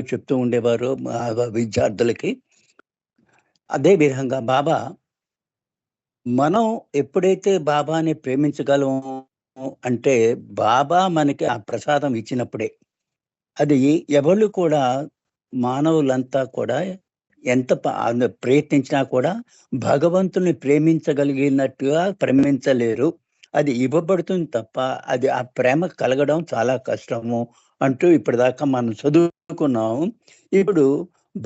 చెప్తూ ఉండేవారు విద్యార్థులకి. అదే విధంగా బాబా మనం ఎప్పుడైతే బాబాని ప్రేమించగలమో అంటే, బాబా మనకి ఆ ప్రసాదం ఇచ్చినప్పుడే. అది ఎవళ్ళు కూడా మానవులంతా కూడా ఎంత ప్రయత్నించినా కూడా భగవంతుని ప్రేమించగలిగినట్టుగా ప్రేమించలేరు. అది ఇవ్వబడుతుంది తప్ప, అది ఆ ప్రేమ కలగడం చాలా కష్టము అంటూ ఇప్పటిదాకా మనం చదువుకున్నాం. ఇప్పుడు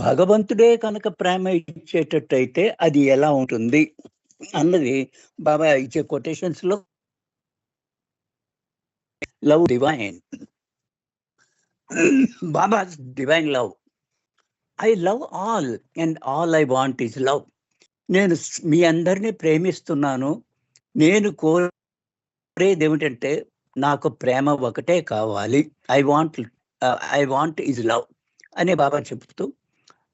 భగవంతుడే కనుక ప్రేమ ఇచ్చేటట్టయితే అది ఎలా ఉంటుంది అన్నది బాబా ఇచ్చే కొటేషన్స్‌లో love divine. Baba's divine love. I love all and all I want is love. నేను మీ అందరిని ప్రేమిస్తున్నాను. నేను కోరేదేమిటంటే, నాకు ప్రేమ ఒకటే కావాలి. I want I want is love అని బాబా చెప్తూ,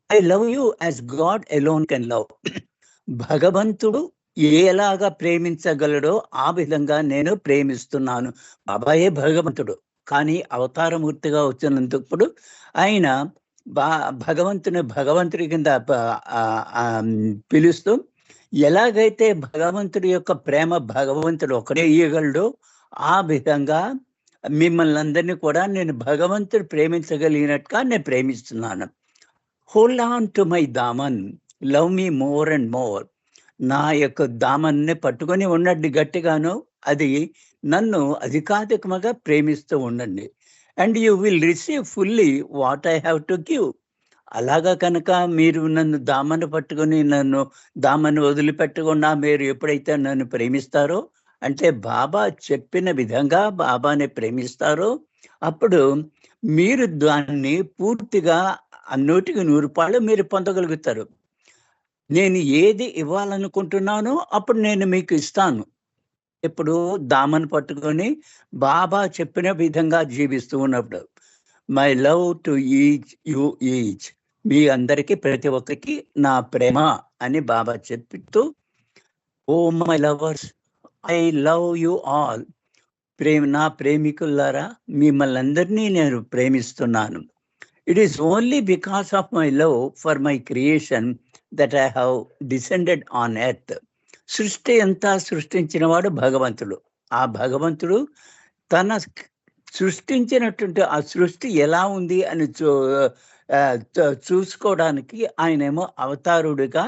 I love you as God alone can love. భగవంతుడు ఎలాగా ప్రేమించగలడో ఆ విధంగా నేను ప్రేమిస్తున్నాను. బాబాయే భగవంతుడు. కానీ అవతారమూర్తిగా వచ్చినందుప్పుడు ఆయన బా భగవంతుడి కింద పిలుస్తూ, ఎలాగైతే భగవంతుడి యొక్క ప్రేమ భగవంతుడు ఒకడే ఇయ్యగలడో, ఆ విధంగా మిమ్మల్ని అందరినీ కూడా నేను భగవంతుడు ప్రేమించగలిగినట్టుగా నేను ప్రేమిస్తున్నాను. హోల్డ్ ఆన్ టు మై దామన్, love me more and more. నా యొక్క దామన్ని పట్టుకొని ఉండండి గట్టిగాను. అది నన్ను అధికాధికముగా ప్రేమిస్తూ ఉండండి. And you will receive fully what I have to give. అలాగా కనుక మీరు నన్ను దామన్ని వదిలిపెట్టకుండా మీరు ఎప్పుడైతే నన్ను ప్రేమిస్తారో, అంటే బాబా చెప్పిన విధంగా బాబాని ప్రేమిస్తారో, అప్పుడు మీరు దాన్ని పూర్తిగా 100% మీరు పొందగలుగుతారు. నేను ఏది ఇవ్వాలనుకుంటున్నానో అప్పుడు నేను మీకు ఇస్తాను. ఎప్పుడు దామని పట్టుకొని బాబా చెప్పిన విధంగా జీవిస్తూ ఉన్నప్పుడు. My love to you each. మీ అందరికీ ప్రతి ఒక్కరికి నా ప్రేమ అని బాబా చెప్తూ, O my lovers, I love you all. నా ప్రేమికులారా, మిమ్మల్ని అందరినీ నేను ప్రేమిస్తున్నాను. It is only because of my love for my creation that I have descended on earth. సృష్టి అంతా సృష్టించిన వాడు భగవంతుడు. ఆ భగవంతుడు తన సృష్టించినటువంటి ఆ సృష్టి ఎలా ఉంది అని చూసుకోవడానికి ఆయనేమో అవతారుడిగా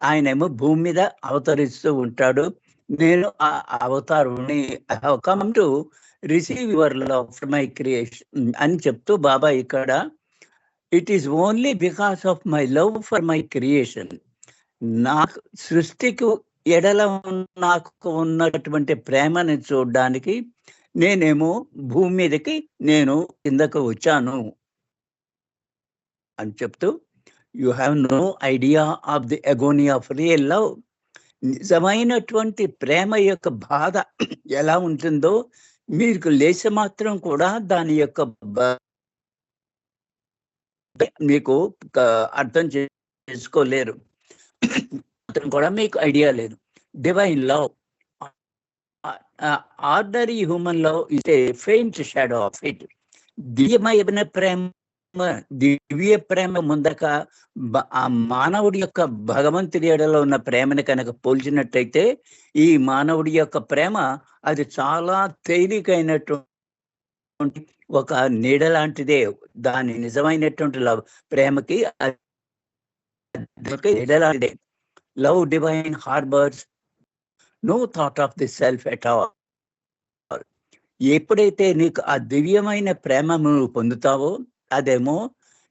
ఆయనేమో భూమి మీద అవతరిస్తూ ఉంటాడు. నేను ఆ అవతారుడిని I have come to receive your love for my creation అని చెప్తూ బాబా ఇక్కడ, it is only because of my love for my creation. నాకు సృష్టికి ఎడల నాకు ఉన్నటువంటి ప్రేమని చూడడానికి నేనేమో భూమి మీదకి నేను కిందకు వచ్చాను అని చెప్తూ, you have no idea of the agony of real love. నిజమైనటువంటి ప్రేమ యొక్క బాధ ఎలా ఉంటుందో మీకు లేచ మాత్రం కూడా దాని యొక్క మీకు అర్థం చేసుకోలేరు. కూడా మీకు ఐడియా లేదు. Divine love, ordinary human love is a faint shadow of it. దివ్యమైన ప్రేమ, దివ్య ప్రేమ ముందక ఆ మానవుడి యొక్క భగవంతుడి ఎడలో ఉన్న ప్రేమని కనుక పోల్చినట్టయితే, ఈ మానవుడి యొక్క ప్రేమ అది చాలా తేలికైనటువంటి ఒక నీడ లాంటిదే. దాని నిజమైనటువంటి ప్రేమకి నీడ లాంటిదే. Love divine harbours no thought of the self at all. ఎప్పుడైతే నీకు ఆ దివ్యమైన ప్రేమ నువ్వు పొందుతావో, అదేమో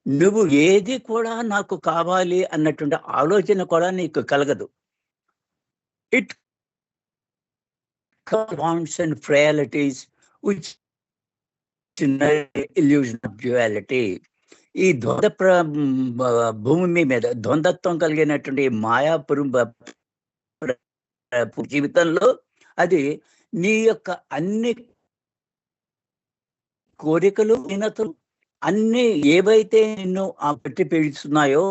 నువ్వు ఏది కూడా నాకు కావాలి అన్నటువంటి ఆలోచన కూడా నీకు కలగదు. It wants and frailties which illusion of duality. ఈ భూమి మీద ద్వంద్వత్వం కలిగినటువంటి మాయాపురం జీవితంలో అది నీ యొక్క అన్ని కోరికలు వినతులు అన్ని ఏవైతే నిన్ను పెట్టి పీడిస్తున్నాయో,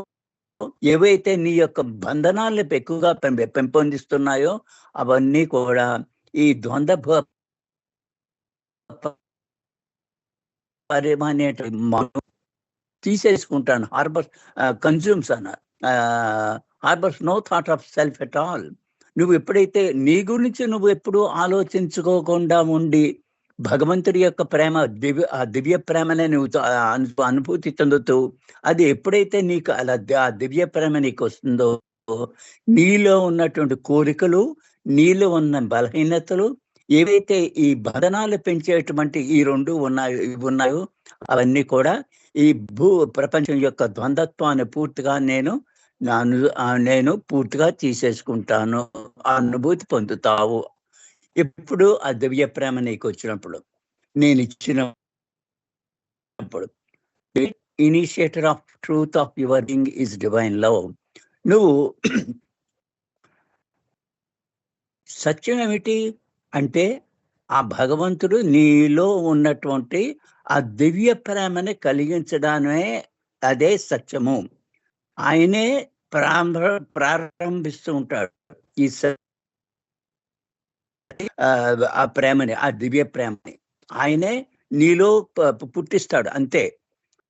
ఏవైతే నీ యొక్క బంధనాలను ఎక్కువగా పెంపొందిస్తున్నాయో, అవన్నీ కూడా ఈ ద్వంద్వ తీసేసుకుంటాను. కన్జ్యూమ్స్ అన్నారు. Harbours no thought of self at all. నువ్వు ఎప్పుడైతే నీ గురించి నువ్వు ఎప్పుడు ఆలోచించుకోకుండా ఉండి భగవంతుడి యొక్క ప్రేమ, ఆ దివ్య ప్రేమనే నువ్వు అనుభూతి చెందుతూ, అది ఎప్పుడైతే నీకు అలా ఆ దివ్య ప్రేమ నీకు వస్తుందో, నీలో ఉన్నటువంటి కోరికలు, నీలో ఉన్న బలహీనతలు, ఏవైతే ఈ బంధనాలు పెంచేటువంటి ఈ 2 ఉన్నాయో అవన్నీ కూడా ఈ ప్రపంచం యొక్క ద్వంద్వత్వాన్ని పూర్తిగా నేను పూర్తిగా తీసేసుకుంటాను. ఆ అనుభూతి పొందుతావు. ఎప్పుడు ఆ దివ్య ప్రేమ నీకు వచ్చినప్పుడు, నేను ఇచ్చినప్పుడు. Initiator of truth of your being is divine love. నువ్వు సత్యం ఏమిటి అంటే, ఆ భగవంతుడు నీలో ఉన్నటువంటి ఆ దివ్య ప్రేమని కలిగించడమే అదే సత్యము. ఆయనే ప్రారంభిస్తూ ఉంటాడు ఈ ఆ ప్రేమని, ఆ దివ్య ప్రేమని ఆయనే నీలో పుట్టిస్తాడు అంతే.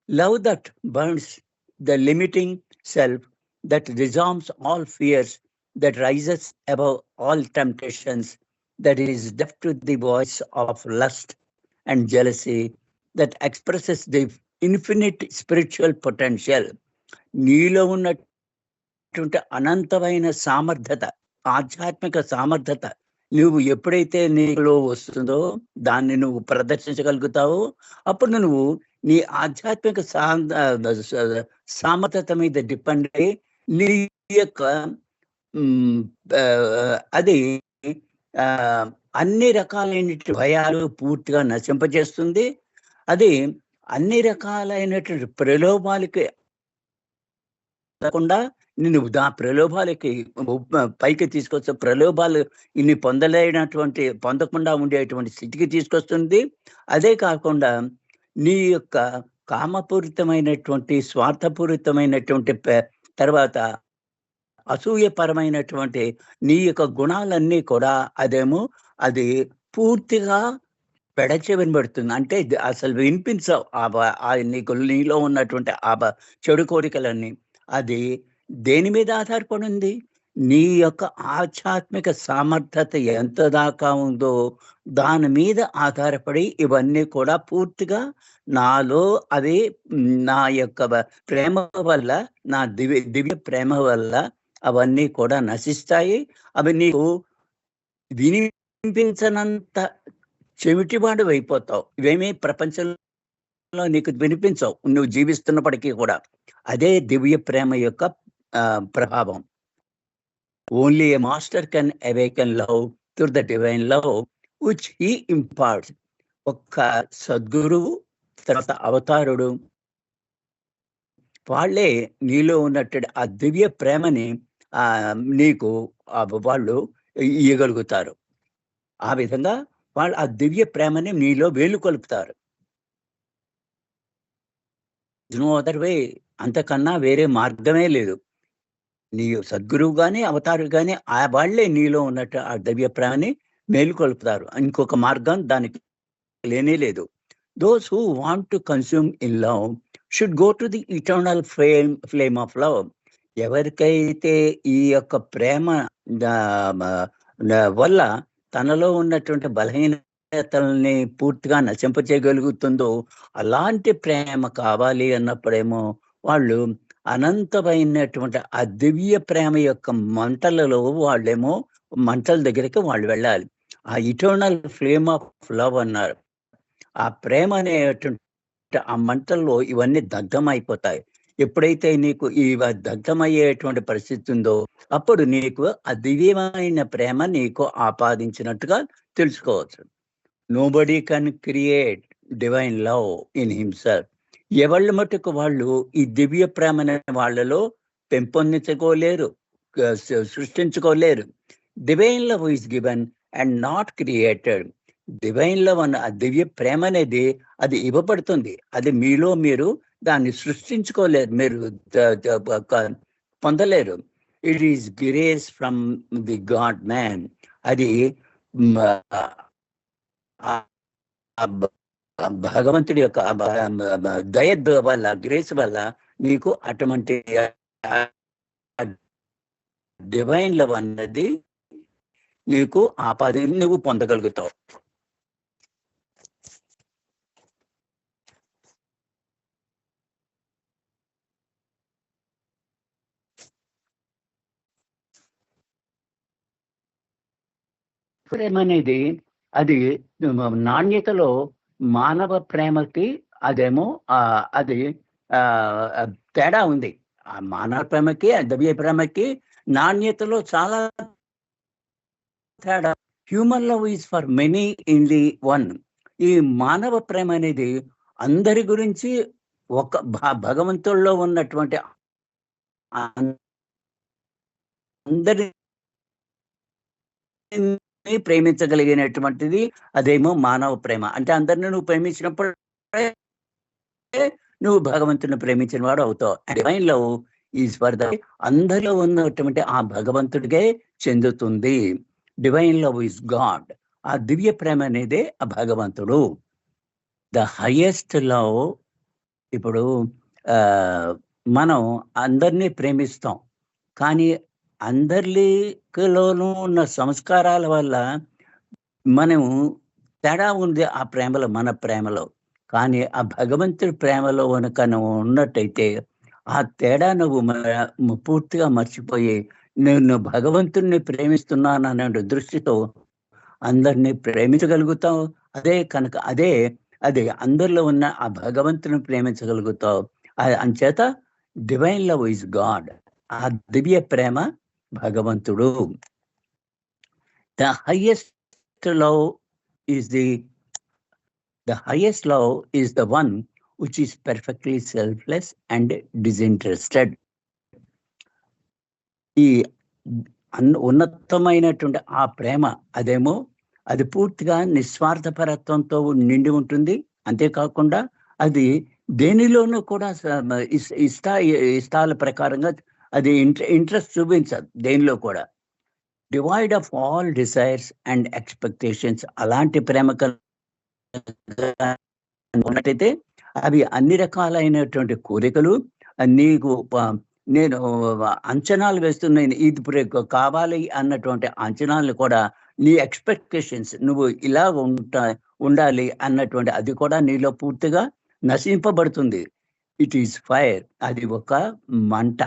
Love that burns the limiting self, that disarms all fears, that rises above all temptations, that is deaf to the voice of lust and jealousy, that expresses the infinite spiritual potential. నీలో ఉన్నటువంటి అనంతమైన సామర్థ్యత, ఆధ్యాత్మిక సామర్థ్యత నువ్వు ఎప్పుడైతే నీలో వస్తుందో దాన్ని నువ్వు ప్రదర్శించగలుగుతావో, అప్పుడు నువ్వు నీ ఆధ్యాత్మిక సామర్థ్యత మీద డిపెండ్ అయ్యి నీ యొక్క అది అన్ని రకాలైనటువంటి భయాలు పూర్తిగా నశింపజేస్తుంది. అది అన్ని రకాలైనటువంటి ప్రలోభాలకి కాకుండా నిన్ను ఆ ప్రలోభాలకి పైకి తీసుకొచ్చే, ప్రలోభాలు ఇన్ని పొందకుండా ఉండేటువంటి స్థితికి తీసుకొస్తుంది. అదే కాకుండా నీ యొక్క కామపూరితమైనటువంటి, స్వార్థపూరితమైనటువంటి, తర్వాత అసూయపరమైనటువంటి నీ యొక్క గుణాలన్నీ కూడా అది పూర్తిగా పెడచెవినబడుతుంది. అంటే అసలు వినిపించవు. నీలో ఉన్నటువంటి చెడు కోరికలన్నీ. అది దేని మీద ఆధారపడి ఉంది? నీ యొక్క ఆధ్యాత్మిక సామర్థ్యత ఎంత దాకా ఉందో దాని మీద ఆధారపడి ఇవన్నీ కూడా పూర్తిగా నాలో అది నా యొక్క ప్రేమ వల్ల, నా దివ్య ప్రేమ వల్ల అవన్నీ కూడా నశిస్తాయి. అవి నీకు వినిపించనంత చెవిటివాడు అయిపోతావు. ఇవేమీ ప్రపంచంలో నీకు వినిపించవు నువ్వు జీవిస్తున్నప్పటికీ కూడా. అదే దివ్య ప్రేమ యొక్క ప్రభావం. Only A master can awaken love through the divine love which he imparts. ఒక్క సద్గురువు, తర్వాత అవతారుడు, వాళ్ళే నీలో ఉన్నట్టు ఆ దివ్య ప్రేమని నీకు వాళ్ళు ఇయ్యగలుగుతారు. ఆ విధంగా వాళ్ళు ఆ దివ్య ప్రేమని నీలో వేలుకొలుపుతారు. No other way. అంతకన్నా వేరే మార్గమే లేదు. నీ సద్గురువు గాని, అవతారు గాని వాళ్ళే నీలో ఉన్నట్టు ఆ దివ్య ప్రేమని మేలుకొల్పుతారు. ఇంకొక మార్గం దానికి లేనే లేదు. Those who want to consume in love should go to the eternal flame of love. ఎవరికైతే ఈ యొక్క ప్రేమ వల్ల తనలో ఉన్నటువంటి బలహీనతల్ని పూర్తిగా నశింపచేయగలుగుతుందో, అలాంటి ప్రేమ కావాలి అన్నప్పుడేమో వాళ్ళు అనంతమైనటువంటి ఆ దివ్య ప్రేమ యొక్క మంటలలో వాళ్ళేమో మంటల దగ్గరికి వాళ్ళు వెళ్ళాలి. ఆ ఇటర్నల్ ఫ్లేమ్ ఆఫ్ లవ్ అన్నారు. ఆ ప్రేమ అనేటువంటి ఆ మంటల్లో ఇవన్నీ దగ్ధమైపోతాయి. ఎప్పుడైతే నీకు ఈ దగ్ధమయ్యేటువంటి పరిస్థితి ఉందో అప్పుడు నీకు ఆ దివ్యమైన ప్రేమ నీకు ఆపాదించినట్టుగా తెలుసుకోవచ్చు. Nobody can create divine love in himself. ఎవళ్ళ మటుకు వాళ్ళు ఈ దివ్య ప్రేమని వాళ్ళలో పెంపొందించుకోలేరు, సృష్టించుకోలేరు. Divine love is given and not created. Divine love అన్న ఆ దివ్య ప్రేమ అనేది అది ఇవ్వబడుతుంది. అది మీలో మీరు దాన్ని సృష్టించుకోలేరు, మీరు పొందలేరు. It is grace from the God man. అది భగవంతుడి యొక్క దయ వల్ల, గ్రేస్ వల్ల నీకు అటువంటి డివైన్ లవ్ అన్నది నీకు ఆపాదిని నువ్వు పొందగలుగుతావు. ప్రేమ అనేది అది నాణ్యతలో మానవ ప్రేమకి అదేమో అది తేడా ఉంది. ఆ మానవ ప్రేమకి, దైవ ప్రేమకి నాణ్యతలో చాలా తేడా. Human love is for many in the one. ఈ మానవ ప్రేమ అనేది అందరి గురించి ఒక భగవంతుల్లో ఉన్నటువంటి అందరి ప్రేమించగలిగినటువంటిది అదేమో మానవ ప్రేమ. అంటే అందరిని నువ్వు ప్రేమించినప్పుడు నువ్వు భగవంతుని ప్రేమించిన వాడు అవుతావు. Divine love is for the అందరిలో ఉన్నటువంటి ఆ భగవంతుడికే చెందుతుంది. Divine love is God. ఆ దివ్య ప్రేమ అనేదే ఆ భగవంతుడు. The highest love. ఇప్పుడు మనం అందరినీ ప్రేమిస్తాం, కానీ అందరిలోనూ ఉన్న సంస్కారాల వల్ల మనం తేడా ఉంది ఆ ప్రేమలో, మన ప్రేమలో. కానీ ఆ భగవంతుడి ప్రేమలో కనుక నువ్వు ఉన్నట్టయితే ఆ తేడా నువ్వు పూర్తిగా మర్చిపోయి నేను భగవంతుడిని ప్రేమిస్తున్నాననే దృష్టితో అందరినీ ప్రేమించగలుగుతావు. అదే కనుక అదే అందరిలో ఉన్న ఆ భగవంతుని ప్రేమించగలుగుతావు. అంచేత డివైన్ లవ్ ఈజ్ గాడ్. ఆ దివ్య ప్రేమ భగవంతుడు. The highest love is the highest love is the one which is perfectly selfless and disinterested. ఈ ఉన్నతమైనటువంటి ఆ ప్రేమ అదేమో అది పూర్తిగా నిస్వార్థపరత్వంతో నిండి ఉంటుంది. అంతేకాకుండా అది దేనిలోనూ కూడా ఇష్టాల ప్రకారంగా అది ఇంట్రెస్ట్ చూపించదు దేనిలో కూడా. Divide of all desires and expectations. అలాంటి ప్రేమ ఉన్నట్టయితే అవి అన్ని రకాలైనటువంటి కోరికలు నీకు నేను అంచనాలు వేస్తున్నాను, ఇది ఇప్పుడు కావాలి అన్నటువంటి అంచనాలు కూడా, నీ ఎక్స్పెక్టేషన్స్ నువ్వు ఇలా ఉండాలి అన్నటువంటి అది కూడా నీలో పూర్తిగా నశింపబడుతుంది. It is fire. అది ఒక మంట.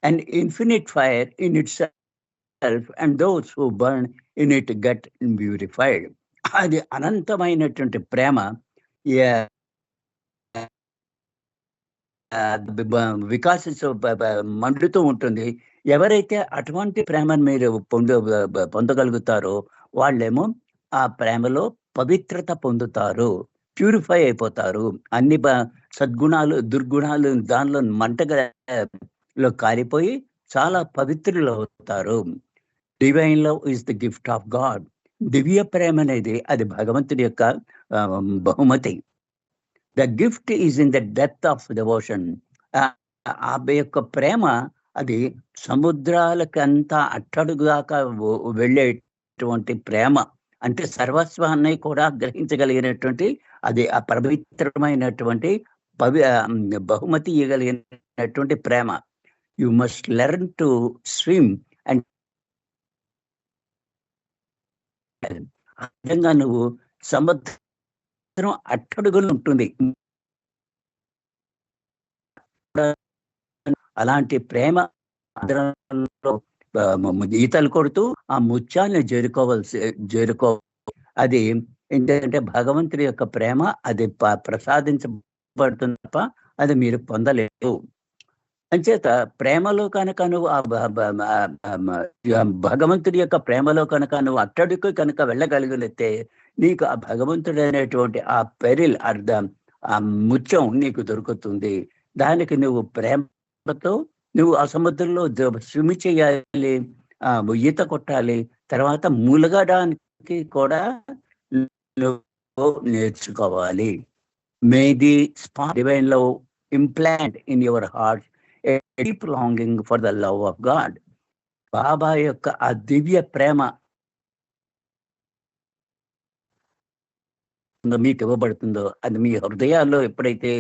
And infinite fire in it self and those who burn in it get purified. అది అనంతమైనటువంటి ప్రేమ వికాసిస్తూ మండుతూ ఉంటుంది. ఎవరైతే అటువంటి ప్రేమను మీరు పొందగలుగుతారో వాళ్ళేమో ఆ ప్రేమలో పవిత్రత పొందుతారు, ప్యూరిఫై అయిపోతారు. అన్ని సద్గుణాలు, దుర్గుణాలు దానిలో మంటలో కాలిపోయి చాలా పవిత్రులు అవుతారు. Divine love is the gift of God. దివ్య ప్రేమ అనేది అది భగవంతుడి యొక్క బహుమతి. The gift is in the depth of devotion. ఆ యొక్క ప్రేమ అది సముద్రాలకంతా అట్టడుగుదాకా వెళ్ళేటువంటి ప్రేమ. అంటే సర్వస్వాన్ని కూడా గ్రహించగలిగినటువంటి అది ఆ పవిత్రమైనటువంటి బహుమతి ఇవ్వగలిగినటువంటి ప్రేమ. You must learn to swim and ఆ విధంగా నువ్వు సముద్రం అట్టడుగులు ఉంటుంది. అలాంటి ప్రేమ ఈతలు కొడుతూ ఆ ముత్యాన్ని చేరుకో. అది ఏంటంటే భగవంతుడి యొక్క ప్రేమ అది ప్రసాదించబడుతుంది తప్ప అది మీరు పొందలేదు. అంచేత ప్రేమలో కనుక నువ్వు భగవంతుడి యొక్క ప్రేమలో కనుక నువ్వు అట్టడికి కనుక వెళ్ళగలిగితే నీకు ఆ భగవంతుడు అనేటువంటి ఆ పెరిల్ అర్థం ఆ ముత్యం నీకు దొరుకుతుంది. దానికి నువ్వు ప్రేమతో నువ్వు ఆ సముద్రంలో స్విమ్ చేయాలి, ఈత కొట్టాలి, తర్వాత ములగడానికి కూడా నువ్వు నేర్చుకోవాలి. మే the spot divine love implant in your heart a deep longing for the love of God. బాబా యొక్క ఆ దివ్య ప్రేమ మీకు ఇవ్వబడుతుందో అది మీ హృదయాల్లో ఎప్పుడైతే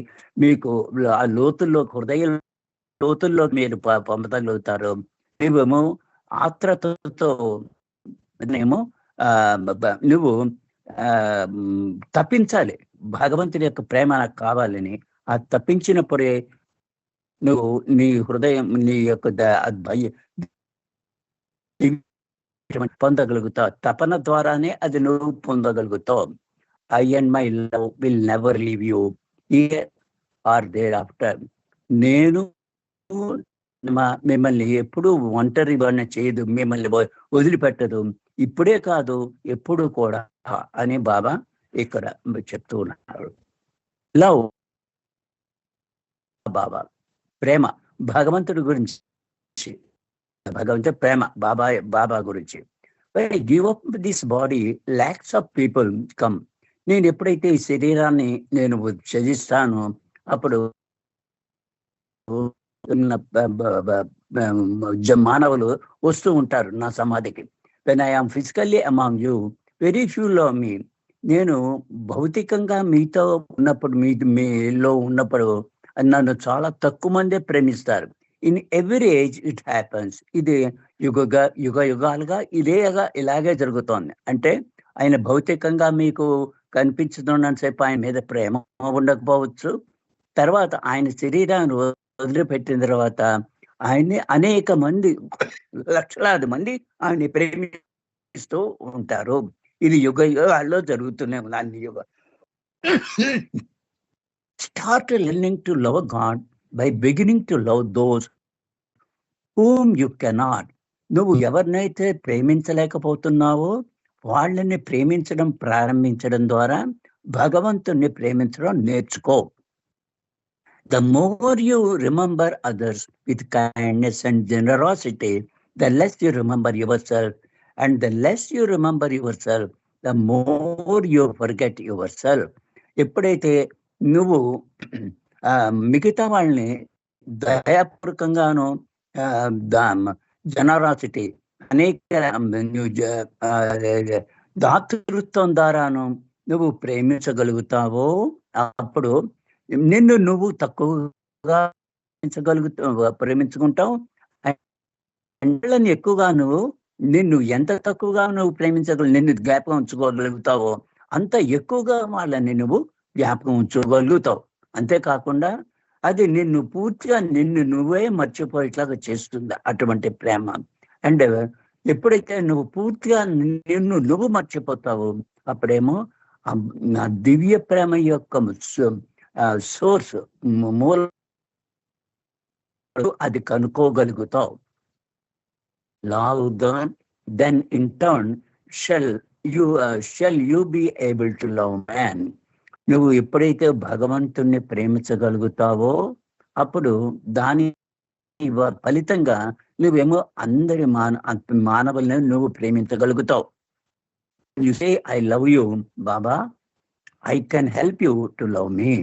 మీకు ఆ లోతుల్లో హృదయ లోతుల్లో మీరు పొందగలుగుతారో నువ్వేమో ఆత్రతతో ఏమో నువ్వు తప్పించాలి. భగవంతుడి యొక్క ప్రేమ నాకు కావాలని ఆ తప్పించినప్పుడే నువ్వు నీ హృదయం నీ యొక్క పొందగలుగుతావు. తపన ద్వారానే అది నువ్వు పొందగలుగుతావు. I and my love will never leave you here or thereafter. నేను మిమ్మల్ని ఎప్పుడు ఒంటరి చేయదు, మిమ్మల్ని వదిలిపెట్టదు, ఇప్పుడే కాదు ఎప్పుడు కూడా అని బాబా ఇక్కడ చెప్తూ ఉన్నాడు. లవ్ బాబా ప్రేమ భగవంతుడి గురించి, భగవంతుడి ప్రేమ బాబా గురించి. Give up this body lakhs of people come. నేను ఎప్పుడైతే ఈ శరీరాన్ని నేను త్యజిస్తానో అప్పుడు మానవులు వస్తూ ఉంటారు నా సమాధికి. When I am physically among you very few love me. నేను భౌతికంగా మీతో ఉన్నప్పుడు మీలో ఉన్నప్పుడు నన్ను చాలా తక్కువ మందే ప్రేమిస్తారు. In every age it happens. ఇది యుగాలుగా ఇలాగే జరుగుతోంది. అంటే ఆయన భౌతికంగా మీకు కనిపించుతున్నంతసేపు ఆయన మీద ప్రేమ ఉండకపోవచ్చు. తర్వాత ఆయన శరీరాన్ని వదిలిపెట్టిన తర్వాత ఆయన్ని అనేక మంది లక్షలాది మంది ఆయన్ని ప్రేమిస్తూ ఉంటారు. ఇది యుగాల్లో జరుగుతూనే ఉంది. అన్ని యుగాలు. Start learning to love God by beginning to love those whom you cannot. నువ్వు ఎవరినైతే ప్రేమించలేకపోతున్నావో వాళ్ళని ప్రేమించడం ప్రారంభించడం ద్వారా భగవంతుణ్ణి ప్రేమించడం నేర్చుకో. The more you remember others with kindness and generosity, the less you remember yourself. And the less you remember yourself, the more you forget yourself. ఎప్పుడైతే నువ్వు మిగతా వాళ్ళని దయాపూర్వకంగాను జనరాసిటీ అనేక దాతృత్వం ద్వారాను నువ్వు ప్రేమించగలుగుతావో అప్పుడు నిన్ను నువ్వు తక్కువగా ప్రేమించుకుంటావు. ఎక్కువగా నిన్ను ఎంత తక్కువగా నువ్వు నిన్ను జ్ఞాపకం ఉంచుకోగలుగుతావో అంత ఎక్కువగా వాళ్ళని నువ్వు జ్ఞాపకం ఉంచుకోగలుగుతావు. అంతేకాకుండా అది నిన్ను పూర్తిగా నిన్ను నువ్వే మర్చిపోయేట్లాగా చేస్తుంది అటువంటి ప్రేమ. అండ్ ఎప్పుడైతే నువ్వు పూర్తిగా నిన్ను నువ్వు మర్చిపోతావో అప్పుడేమో నా దివ్య ప్రేమ యొక్క సోర్స్ మూల అది కనుక్కోగలుగుతావు. Love then in turn shall you be able to love man. నువ్వు ఎప్పుడైతే భగవంతుణ్ణి ప్రేమించగలుగుతావో అప్పుడు దాని ఫలితంగా నువ్వేమో అందరి మానవుల్ని నువ్వు ప్రేమించగలుగుతావు. You say I love you Baba, I can help you to love me.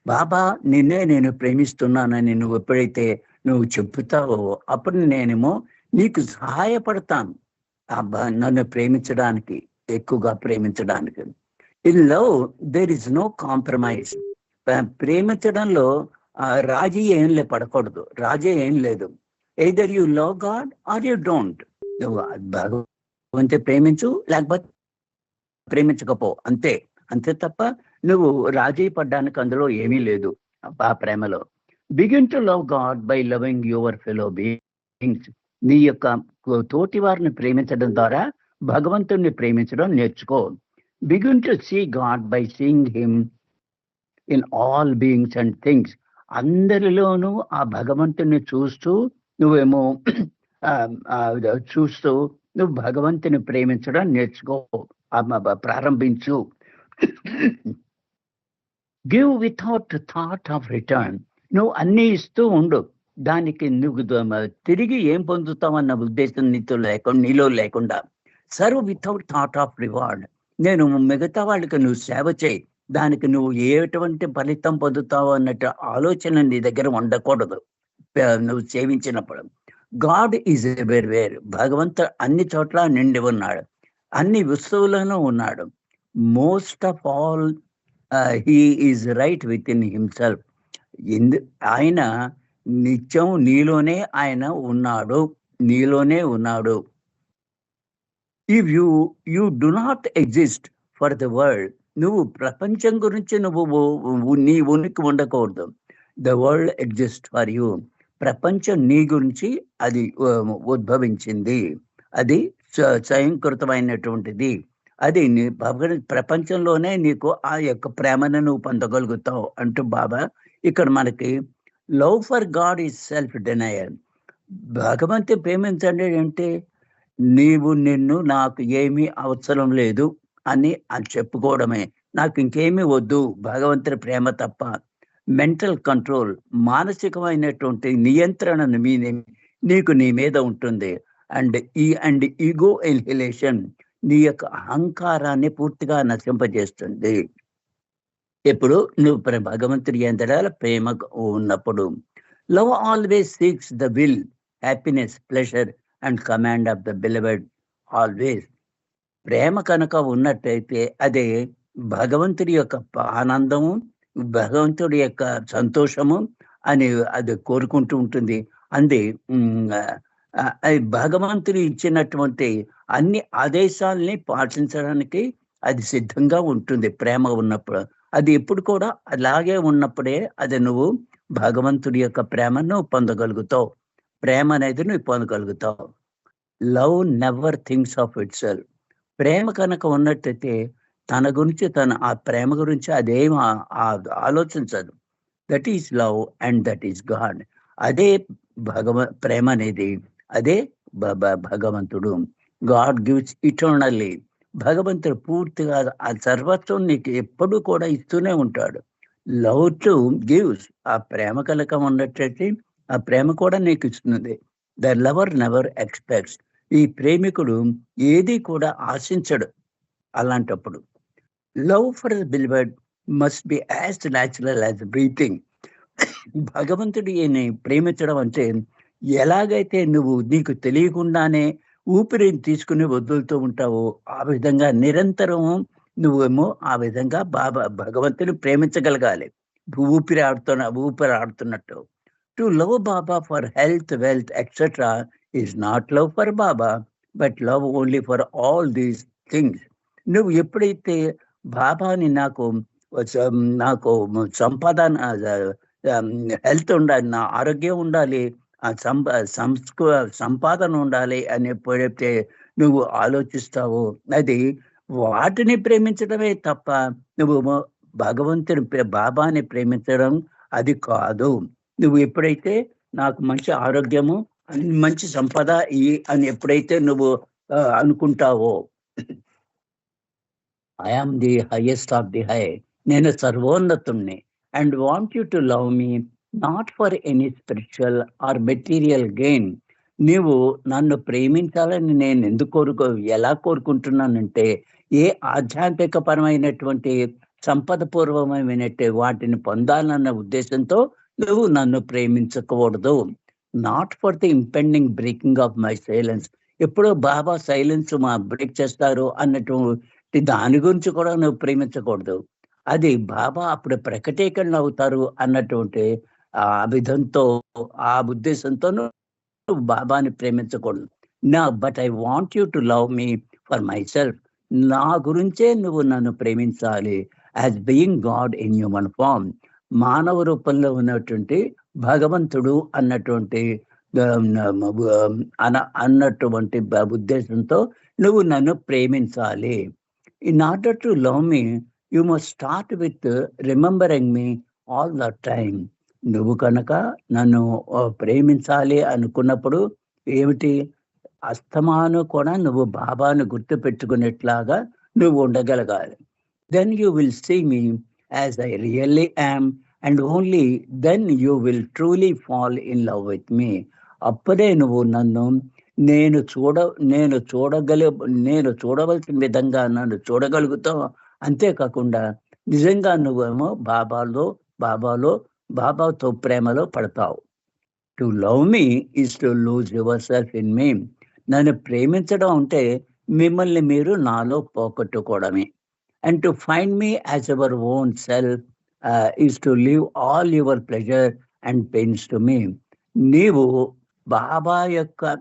Baba నిన్నే నేను ప్రేమిస్తున్నానని నువ్వు ఎప్పుడైతే నువ్వు చెప్తావో అప్పుడు నేనేమో నీకు సహాయపడతాను నన్ను ప్రేమించడానికి, ఎక్కువగా ప్రేమించడానికి. In love there is no compromise. ప్రేమించడంలో రాజీ పడకూడదు, రాజీ ఏం లేదు. Either you love God or you don't. నువ్వు భగవంతుని ప్రేమించు లేకపోతే ప్రేమించకపో, అంతే తప్ప నువ్వు రాజీ పడ్డానికి అందులో ఏమీ లేదు ఆ ప్రేమలో. Begin to love God by loving your fellow beings. నీ యొక్క తోటి వారిని ప్రేమించడం ద్వారా భగవంతుణ్ణి ప్రేమించడం నేర్చుకో. Begin to see God by seeing him in all beings and things. అందరిలోనూ ఆ భగవంతుని చూస్తూ నువ్వేమో నువ్వు భగవంతుని ప్రేమించడం నేర్చుకో, ప్రారంభించు. Give without thought of return. నువ్వు అన్ని ఇస్తూ ఉండు, దానికి నువ్వు తిరిగి ఏం పొందుతావన్న ఉద్దేశం నీలో లేకుండా. Serve without thought of reward. నేను మిగతా వాళ్ళకి నువ్వు సేవ చేయి, దానికి నువ్వు ఎటువంటి ఫలితం పొందుతావు అన్నట్టు ఆలోచన నీ దగ్గర ఉండకూడదు నువ్వు సేవించినప్పుడు. God is everywhere. భగవంతుడు అన్ని చోట్ల నిండి ఉన్నాడు, అన్ని వస్తువులను ఉన్నాడు. Most of all he is right with in himself. ఎందు ఆయన నిత్యం నీలోనే ఆయన ఉన్నాడు. నీలోనే ఉన్నాడు. If you do not exist for the world, నువ్వు ప్రపంచం గురించి నీ ఉనికి ఉండకూడదు. The world exist for you. ప్రపంచం నీ గురించి అది ఉద్భవించింది. అది స్వయంకృతమైనటువంటిది. అది ప్రపంచంలోనే నీకు ఆ యొక్క ప్రేమను నువ్వు పొందగలుగుతావు అంటూ బాబా ఇక్కడ మనకి love for God is self denial. భగవంతుని ప్రేమించండి అంటే నిన్ను నాకు ఏమీ అవసరం లేదు అని చెప్పుకోవడమే. నాకు ఇంకేమీ వద్దు భగవంతుని ప్రేమ తప్ప. మెంటల్ కంట్రోల్, మానసికమైనటువంటి నియంత్రణను నీకు నీ మీద ఉంటుంది. అండ్ ఈగో ఎన్హిలేషన్, నీ యొక్క అహంకారాన్ని పూర్తిగా నశింపజేస్తుంది. ఎప్పుడు నువ్వు భగవంతుడి ఎంతడాల ప్రేమ ఉన్నప్పుడు. Love always seeks the will, happiness, pleasure and command of the beloved always. ప్రేమ కనుక ఉన్నట్టయితే అదే భగవంతుడి యొక్క ఆనందము, భగవంతుడి యొక్క సంతోషము అని అది కోరుకుంటూ ఉంటుంది. అంది భగవంతుడు ఇచ్చినటువంటి అన్ని ఆదేశాలని పాటించడానికి అది సిద్ధంగా ఉంటుంది ప్రేమ ఉన్నప్పుడు. అది ఎప్పుడు కూడా అలాగే ఉన్నప్పుడే అది నువ్వు భగవంతుడి యొక్క ప్రేమను పొందగలుగుతావు. ప్రేమ అనేది నువ్వు పొందగలుగుతావు. Love never thinks of itself. ప్రేమ కనుక ఉన్నట్టయితే తన గురించి ఆ ప్రేమ గురించి అదేం ఆలోచించదు. That is love and that is God. అదే ప్రేమ అనేది అదే భగవంతుడు. God gives eternally. భగవంతుడు పూర్తిగా ఆ సర్వత్వం నీకు ఎప్పుడు కూడా ఇస్తూనే ఉంటాడు. Love too gives. ఆ ప్రేమ కనుక ఉన్నట్టయితే ఆ ప్రేమ కూడా నీకు ఇస్తుంది. The lover never expects. ఈ ప్రేమికుడు ఏది కూడా ఆశించడు. అలాంటప్పుడు love for the బిలీవర్డ్ must be as natural as breathing. భగవంతుడి ప్రేమించడం అంటే ఎలాగైతే నువ్వు నీకు తెలియకుండానే ఊపిరిని తీసుకుని వదులుతూ ఉంటావో ఆ విధంగా నిరంతరం నువ్వేమో ఆ విధంగా భగవంతుని ప్రేమించగలగాలి. ఊపిరి ఆడుతున్నట్టు. To love Baba for health, wealth etcetera is not love for Baba but love only for all these things. నువ్వు ఎప్పుడైతే బాబాని నాకు సంపాదన, హెల్త్ ఉండాలి, నా ఆరోగ్యం ఉండాలి, సంపాదన ఉండాలి అని ఎప్పుడైతే నువ్వు ఆలోచిస్తావో అది వాటిని ప్రేమించడమే తప్ప నువ్వు భగవంతుని బాబాని ప్రేమించడం అది కాదు. నువ్వు ఎప్పుడైతే నాకు మంచి ఆరోగ్యము, మంచి సంపద అని ఎప్పుడైతే నువ్వు అనుకుంటావో, I am the highest of the high, నేను సర్వోన్నతుణ్ణి, and want you to love me not for any spiritual or material gain. నీవు నన్ను ప్రేమించాలని నేను ఎలా కోరుకుంటున్నానంటే ఏ ఆధ్యాత్మిక పరమైనటువంటి సంపద పూర్వమైనటువంటి వాటిని పొందాలన్న ఉద్దేశంతో నువ్వు నన్ను ప్రేమించకూడదు. Not for the impending breaking of my silence. ఎప్పుడో బాబా సైలెన్స్ బ్రేక్ చేస్తారు అన్నటువంటి దాని గురించి కూడా నువ్వు ప్రేమించకూడదు. అది బాబా అప్పుడు ప్రకటీకరణ అవుతారు అన్నటువంటి ఆ విధంతో, ఆ ఉద్దేశంతో నువ్వు బాబాని ప్రేమించకూడదు. But I want you to love me for myself. నా గురించే నువ్వు నన్ను ప్రేమించాలి. As being God in human form, మానవ రూపంలో ఉన్నటువంటి భగవంతుడు అన్నటువంటి అన్నటువంటి ఉద్దేశంతో నువ్వు నన్ను ప్రేమించాలి. In order to love me you must start with remembering me all the time. నువ్వు కనుక నన్ను ప్రేమించాలి అనుకున్నప్పుడు ఏమిటి, అస్తమాను కూడా నువ్వు బాబాను గుర్తు పెట్టుకునేట్లాగా నువ్వు ఉండగలగాలి. Then you will see me as I really am, and only then you will truly fall in love with me. అప్పుడే నువ్వు నన్ను నేను చూడవలసిన విధంగా నన్ను చూడగలుగుతావు. అంతేకాకుండా నిజంగా నువ్వేమో బాబాతో ప్రేమలో పడతావు. To love me is to lose your self in me. నన్ను ప్రేమించడం అంటే మిమ్మల్ని మీరు నాలో పోగొట్టుకోవడమే. and to find me as our own self is to leave all your pleasure and pains to me. నీవు బాబా యొక్క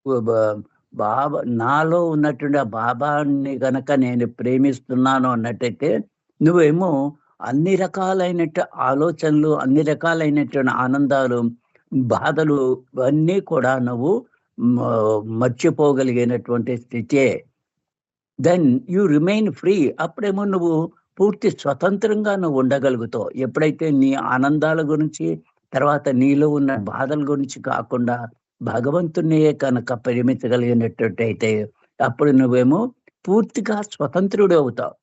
బ- బాబా నాలో ఉన్నటువంటి ఆ బాబాని గనక నేను ప్రేమిస్తున్నాను అన్నట్టయితే నువ్వేమో అన్ని రకాలైనట్టు ఆలోచనలు, అన్ని రకాలైనటువంటి ఆనందాలు, బాధలు అన్నీ కూడా నువ్వు మర్చిపోగలిగినటువంటి స్థితే. Then you remain free. అప్పుడేమో నువ్వు పూర్తి స్వతంత్రంగా నువ్వు ఉండగలుగుతావు. ఎప్పుడైతే నీ ఆనందాల గురించి, తర్వాత నీలో ఉన్న బాధల గురించి కాకుండా భగవంతునియే కనుక ప్రేమించగలిగినట్టయితే అప్పుడు నువ్వేమో పూర్తిగా స్వతంత్రుడు అవుతావు.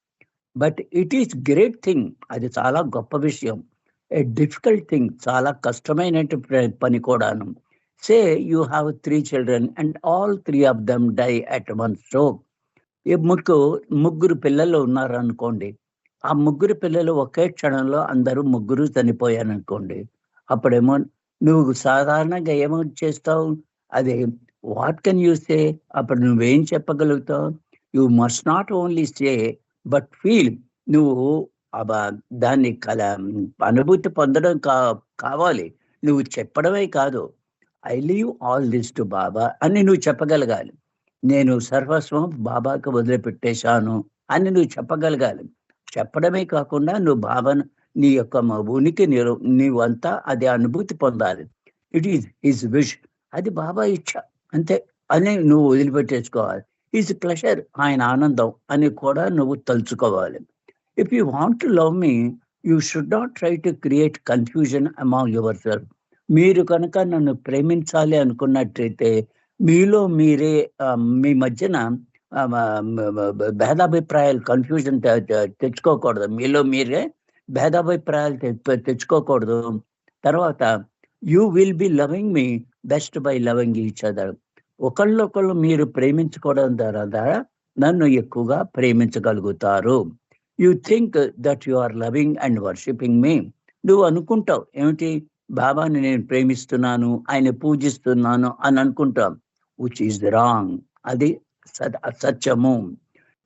But it is great thing. అది చాలా గొప్ప విషయం. A difficult thing. చాలా కష్టమైన పని కూడాను. Say you have 3 children and all 3 of them die at one stroke. ముగ్గురు పిల్లలు ఉన్నారు అనుకోండి. ఆ ముగ్గురు పిల్లలు ఒకే క్షణంలో అందరూ ముగ్గురు చనిపోయారనుకోండి. అప్పుడేమో నువ్వు సాధారణంగా ఏమో చేస్తావు? అదే వాట్ కెన్ యూ సే? అప్పుడు నువ్వేం చెప్పగలుగుతావు? You must not only say but feel. నువ్వు దాన్ని అనుభూతి పొందడం కావాలి. నువ్వు చెప్పడమే కాదు. I leave all this to Baba అని నువ్వు చెప్పగలగాలి. నేను సర్వస్వం బాబాకి వదిలిపెట్టేశాను అని నువ్వు చెప్పగలగాలి. చెప్పడమే కాకుండా నువ్వు బాబాను నీ యొక్క ఉనికి నీవంతా అది అనుభూతి పొందాలి. It is his wish. అది బాబా ఇచ్చ అంతే అని నువ్వు వదిలిపెట్టేసుకోవాలి. ఈజ్ ప్లెజర్, ఆయన ఆనందం అని కూడా నువ్వు తలుచుకోవాలి. If you want to love me you should not try to create confusion among yourself. మీరు కనుక నన్ను ప్రేమించాలి అనుకున్నట్టయితే మీలో మీరే మీ మధ్యన భేదాభిప్రాయాలు, కన్ఫ్యూజన్ తెచ్చుకోకూడదు. మీలో మీరే భేదాభిప్రాయాలు తెచ్చుకోకూడదు. తర్వాత you will be loving me best by loving each other. ఒకళ్ళొకళ్ళు మీరు ప్రేమించుకోవడం ద్వారా నన్ను ఎక్కువగా ప్రేమించగలుగుతారు. You think that you are loving and worshipping me. నువ్వు అనుకుంటావు ఏమిటి? బాబాని నేను ప్రేమిస్తున్నాను, ఆయన పూజిస్తున్నాను అని అనుకుంటాం. Which is wrong. అది అసత్యము.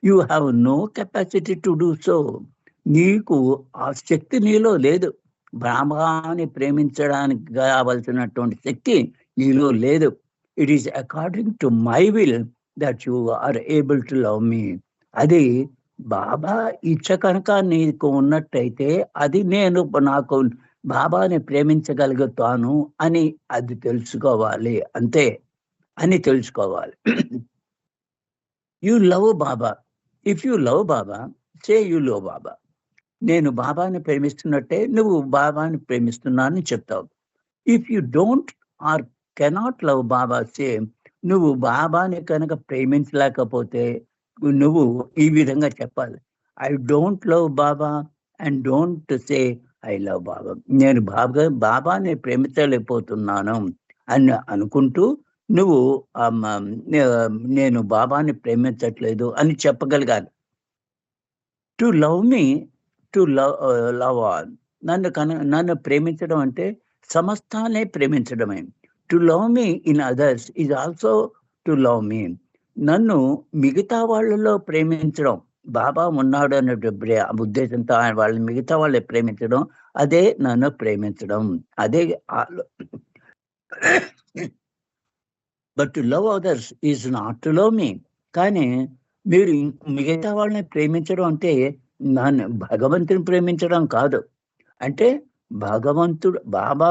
You have no capacity to do so. నీకు ఆ శక్తి నీలో లేదు. బాబాని ప్రేమించడానికి కావలసినటువంటి శక్తి నీలో లేదు. It is according to my will that you are able to love me. అది బాబా ఇచ్చ కనుక నీకు ఉన్నట్టయితే అది నాకు బాబాని ప్రేమించగలుగుతాను అని అది తెలుసుకోవాలి. అంతే అని తెలుసుకోవాలి. You love Baba. If you love Baba say you love Baba. నేను బాబాని ప్రేమిస్తున్నట్టే నువ్వు బాబాని ప్రేమిస్తున్నానని చెప్తావు. If you don't or cannot love Baba say, నువ్వు బాబాని కనుక ప్రేమించలేకపోతే నువ్వు ఈ విధంగా చెప్పాలి. I don't love Baba and don't say I love Baba. నేను బాబాని ప్రేమించలేకపోతున్నాను అని అనుకుంటూ నువ్వు నేను బాబాని ప్రేమించట్లేదు అని చెప్పగలగాలి. To love me, to love all. నన్ను ప్రేమించడం అంటే సమస్తాన్ని ప్రేమించడమే. To love me in others is also to love me. నన్ను మిగతా వాళ్ళలో ప్రేమించడం, బాబా ఉన్నాడు అనే ఉద్దేశంతో వాళ్ళని మిగతా వాళ్ళని ప్రేమించడం, అదే నన్ను ప్రేమించడం. అదే but to love others is not to love మీ. కానీ మీరు మిగతా వాళ్ళని ప్రేమించడం అంటే నన్ను భగవంతుని ప్రేమించడం కాదు. అంటే భగవంతుడు బాబా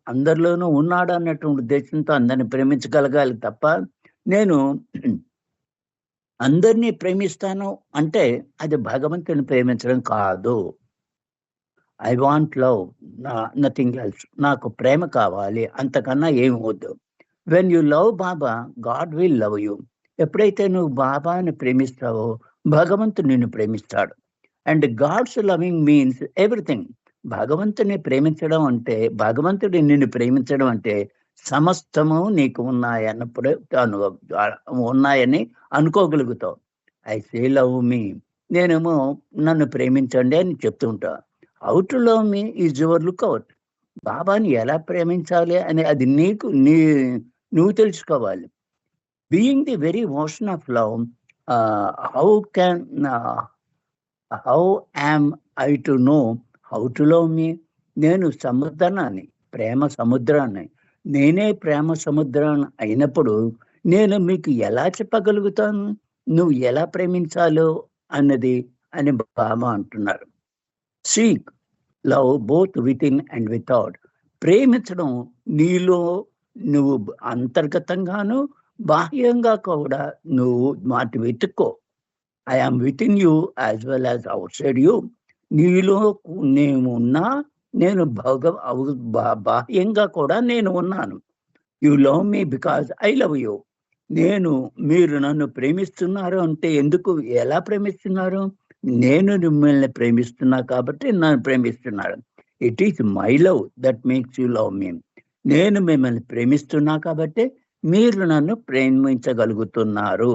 అందరిలోనూ ఉన్నాడు అన్నటువంటి ఉద్దేశంతో అందరిని ప్రేమించగలగాలి తప్ప నేను అందరినీ ప్రేమిస్తాను అంటే అది భగవంతుని ప్రేమించడం కాదు. I want love, nothing else. నాకు ప్రేమ కావాలి, అంతకన్నా ఏమి వద్దు. When you love Baba God will love you. ఎప్పుడైతే నువ్వు బాబాని ప్రేమిస్తావో భగవంతుడు నిన్ను ప్రేమిస్తాడు. And God's loving means everything. భగవంతుని ప్రేమించడం అంటే, భగవంతుడి నిన్ను ప్రేమించడం అంటే సమస్తము నీకు ఉన్నాయన్నప్పుడు ఉన్నాయని అనుకోగలుగుతావు. ఐ సే లవ్ మీ. నేనేమో నన్ను ప్రేమించండి అని చెప్తూ ఉంటా. How to love me is your lookout. బాబాని ఎలా ప్రేమించాలి అని అది నువ్వు తెలుసుకోవాలి. Being the very ocean of love, how can how am I to know how to love me? నేను సముద్రాన్ని, ప్రేమ సముద్రాన్ని, నేనే ప్రేమ సముద్రాన్ని అయినప్పుడు నేను మీకు ఎలా చెప్పగలుగుతాను నువ్వు ఎలా ప్రేమించాలో అన్నది అని బాబా అంటున్నారు. Seek love both within and without. ప్రేమించడం నీలో నువ్వు అంతర్గతంగాను బాహ్యంగా కూడా నువ్వు వాటి వెతుక్కో. I am within you as well as outside you. నీలో నేను ఉన్నా, నేను బాహ్యంగా కూడా నేను ఉన్నాను. You love me because I love you. మీరు నన్ను ప్రేమిస్తున్నారు అంటే ఎందుకు, ఎలా ప్రేమిస్తున్నారు? నేను మిమ్మల్ని ప్రేమిస్తున్నా కాబట్టి నన్ను ప్రేమిస్తున్నారు. It is my love that makes you love me. నేను మిమ్మల్ని ప్రేమిస్తున్నా కాబట్టి మీరు నన్ను ప్రేమించగలుగుతున్నారు.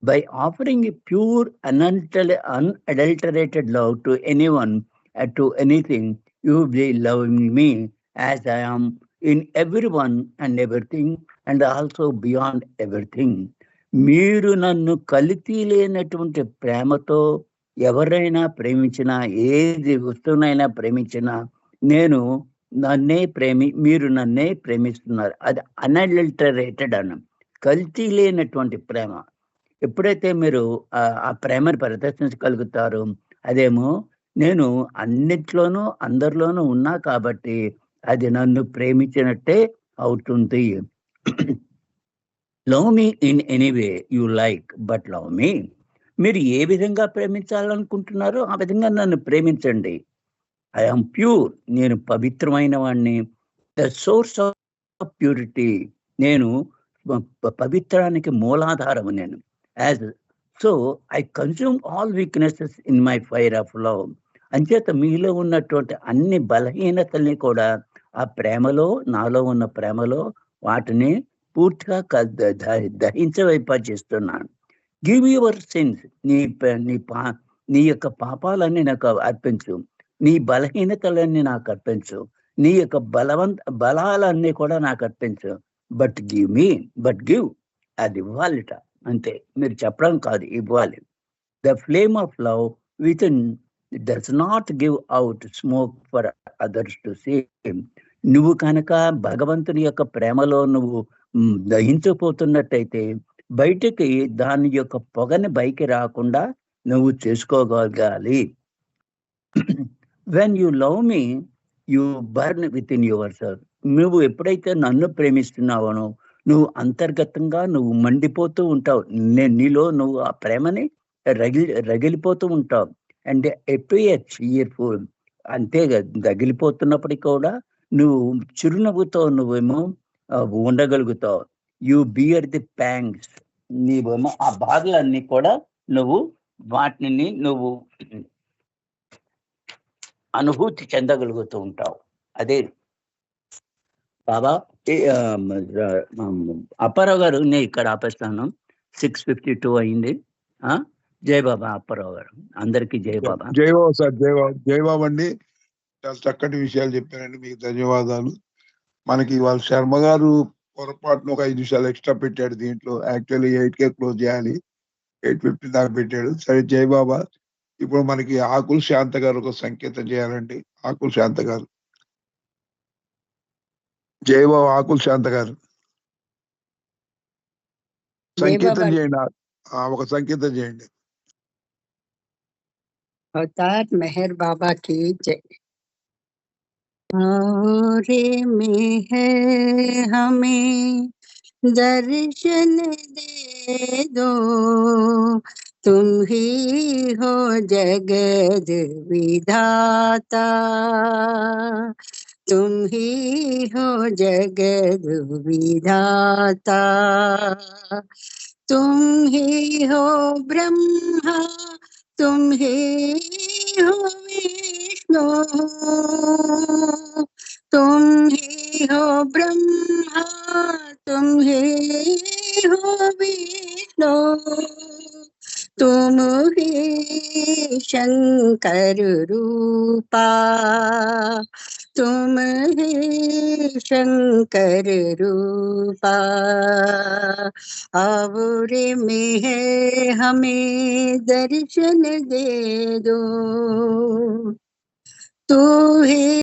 By offering a pure, unadulterated love to anyone and to anything, you will be loving me as I am in everyone and everything, and also beyond everything. మీరు నన్ను కలితి లేనటువంటి ప్రేమతో ఎవరైనా ప్రేమించినా, ఏది వస్తువునైనా ప్రేమించినా, నేను మీరు నన్నే ప్రేమిస్తున్నారు. అది అన్అడల్టరేటెడ్ అన్న కల్తీ లేనటువంటి ప్రేమ. ఎప్పుడైతే మీరు ఆ ప్రేమను ప్రదర్శించగలుగుతారో, అదేమో నేను అన్నిట్లోనూ అందరిలోనూ ఉన్నా కాబట్టి అది నన్ను ప్రేమించినట్టే అవుతుంది. Love me in any way you like, but love మీ. మీరు ఏ విధంగా ప్రేమించాలనుకుంటున్నారో ఆ విధంగా నన్ను ప్రేమించండి. ఐ ఆమ్ ప్యూర్, నేను పవిత్రమైన వాడిని. ద సోర్స్ ఆఫ్ ప్యూరిటీ, నేను పవిత్రానికి మూలాధారము నేను. As so I consume all weaknesses in my fire of love. అంచేత మీలో ఉన్నటువంటి అన్ని బలహీనతల్ని కూడా ఆ ప్రేమలో, నాలో ఉన్న ప్రేమలో వాటిని పూర్తిగా దహించవైపచేస్తున్నాను. గివ్ యువర్ సిన్స్, నీ యొక్క పాపాలన్నీ నాకు అర్పించు, నీ బలహీనతలన్నీ నాకు అర్పించు, నీ యొక్క బలాలన్నీ కూడా నాకు అర్పించు. బట్ గివ్, అది ఇవ్వాలిట, అంతే. మీరు చెప్పడం కాదు, ఇవ్వాలి. The flame of love within does not give out smoke for others to see. నువ్వు కనుక భగవంతుని యొక్క ప్రేమలో నువ్వు దహించిపోతున్నట్టయితే బయటికి దాని యొక్క పొగని బయటికి రాకుండా నువ్వు చేసుకోగలగాలి. When you love me you burn within yourself. నువ్వు ఎప్పుడైతే నన్ను ప్రేమిస్తున్నావో నువ్వు అంతర్గతంగా నువ్వు మండిపోతూ ఉంటావు. నీలో నువ్వు ఆ ప్రేమని రగిలిపోతూ ఉంటావు. అండ్ అపియర్ చీర్ఫుల్, అంతే రగిలిపోతున్నప్పటికీ కూడా నువ్వు చిరునవ్వుతో నువ్వేమో ఉండగలుగుతావు. యు బియర్ ది ప్యాంగ్స్, నీవేమో ఆ బాధలన్నీ కూడా నువ్వు వాటిని నువ్వు అనుభూతి చెందగలుగుతూ ఉంటావు. అదే బాబా. అప్పారావు గారు, నేను ఇక్కడ ఆపేస్తాను. 6:52 అయింది. జై బాబా అప్పారావు గారు, అందరికీ జై బాబా. జై బాబా సార్, జై బాబా అండి. చాలా చక్కటి విషయాలు చెప్పారండి, మీకు ధన్యవాదాలు. మనకి వాళ్ళ శర్మ గారు పొరపాటున ఒక 5 నిమిషాలు ఎక్స్ట్రా పెట్టాడు దీంట్లో. యాక్చువల్లీ 8కే క్లోజ్ చేయాలి, 8:50 దాకా పెట్టాడు. సరే, జై బాబా. ఇప్పుడు మనకి ఆకుల శాంత గారు ఒక సంకేతం చేయాలండి. ఆకుల శాంత గారు, జై బాబా. ఆకుల శాంత గారు సంకేతం చేయండి, ఒక సంకేతం చేయండి. అవతార్ మెహర్ బాబా की जय। रे मेहर हमें दर्शन दे दो, तुम ही हो जगत विधाता, तुम ही हो जगत विधाता, तुम ही हो ब्रह्मा, तुम ही हो विष्णु, तुम ही हो ब्रह्मा, तुम ही हो विष्णु, तुम ही शंकर रूपा, तुम ही शंकर रूपा। आवरे में है हमें दर्शन दे दो, तू ही